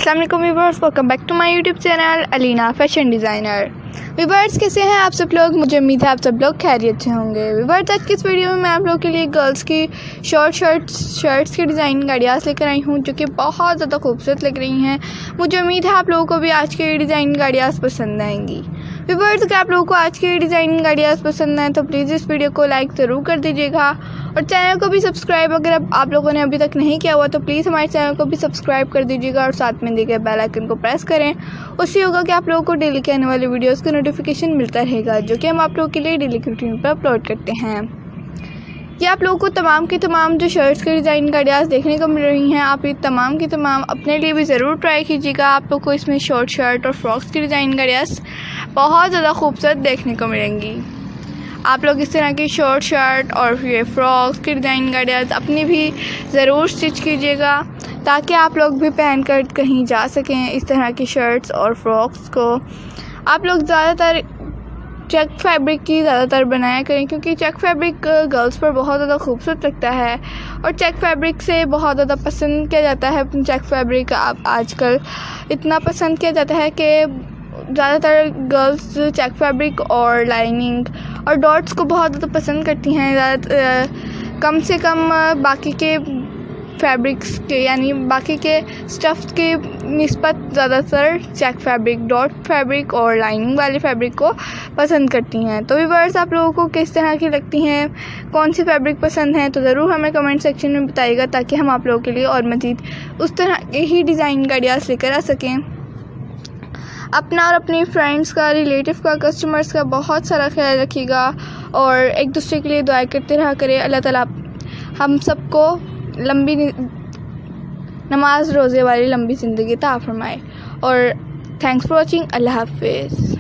अस्सलाम वालेकुम viewers, welcome back to my YouTube channel Alina fashion designer. Viewers कैसे हैं आप सब लोग? मुझे उम्मीद है आप सब लोग खैरियत से होंगे। व्यूअर्स आज की इस वीडियो में मैं आप लोगों के लिए गर्ल्स की शॉर्ट शर्ट्स की डिज़ाइन गाड़ियास लेकर आई हूं जो कि बहुत ज़्यादा खूबसूरत लग रही हैं। मुझे उम्मीद है आप लोगों को भी आज की डिज़ाइन गाड़ियास पसंद आएंगी। व्यूअर्स अगर आप लोगों को आज की डिज़ाइन गाड़ियास पसंद आए तो प्लीज़ इस वीडियो को लाइक ज़रूर कर दीजिएगा और चैनल को भी सब्सक्राइब अगर आप लोगों ने अभी तक नहीं किया हुआ तो प्लीज़ हमारे चैनल को भी सब्सक्राइब कर दीजिएगा और साथ में दिए गए बेल आइकन को प्रेस करें। उससे होगा कि आप लोगों को डेली के आने वाले वीडियोस का नोटिफिकेशन मिलता रहेगा जो कि हम आप लोगों के लिए डेली की रूटीन पर अपलोड करते हैं। ये आप लोगों को तमाम की तमाम जो शर्ट्स के डिज़ाइन गाड़ियास देखने को मिल रही हैं, आप ये तमाम की तमाम अपने लिए भी ज़रूर ट्राई कीजिएगा। आप लोग को इसमें शॉर्ट शर्ट और फ्रॉक्स की डिज़ाइन गाड़ियास बहुत ज़्यादा खूबसूरत देखने को मिलेंगी। आप लोग इस तरह की शॉर्ट शर्ट और ये फ्रॉक्स की डिज़ाइन गाड़ियास अपनी भी ज़रूर स्टिच कीजिएगा ताकि आप लोग भी पहन कर कहीं जा सकें। इस तरह की शर्ट्स और फ्रॉक्स को आप लोग ज़्यादातर चेक फैब्रिक की ज़्यादातर बनाया करें क्योंकि चेक फैब्रिक गर्ल्स पर बहुत ज़्यादा खूबसूरत लगता है और चेक फैब्रिक से बहुत ज़्यादा पसंद किया जाता है। चेक फैब्रिक आप आजकल इतना पसंद किया जाता है कि ज़्यादातर गर्ल्स चेक फैब्रिक और लाइनिंग और डॉट्स को बहुत ज़्यादा पसंद करती हैं। कम से कम बाकी के फैब्रिक्स के यानी बाकी के स्टफ़्स के निस्बत ज़्यादातर चेक फैब्रिक, डॉट फैब्रिक और लाइनिंग वाले फैब्रिक को पसंद करती हैं। तो व्यूअर्स आप लोगों को किस तरह की लगती हैं, कौन सी फैब्रिक पसंद है तो ज़रूर हमें कमेंट सेक्शन में बताइएगा ताकि हम आप लोगों के लिए और मज़ीद उस तरह के ही डिज़ाइन गाड़ियास लेकर आ सकें। अपना और अपनी फ्रेंड्स का, रिलेटिव का, कस्टमर्स का बहुत सारा ख्याल रखिएगा और एक दूसरे के लिए दुआ करते रहा करें। अल्लाह ताला हम सबको लंबी नमाज रोज़े वाली लंबी ज़िंदगी अता फरमाए और थैंक्स फॉर वॉचिंग। अल्लाह हाफिज़।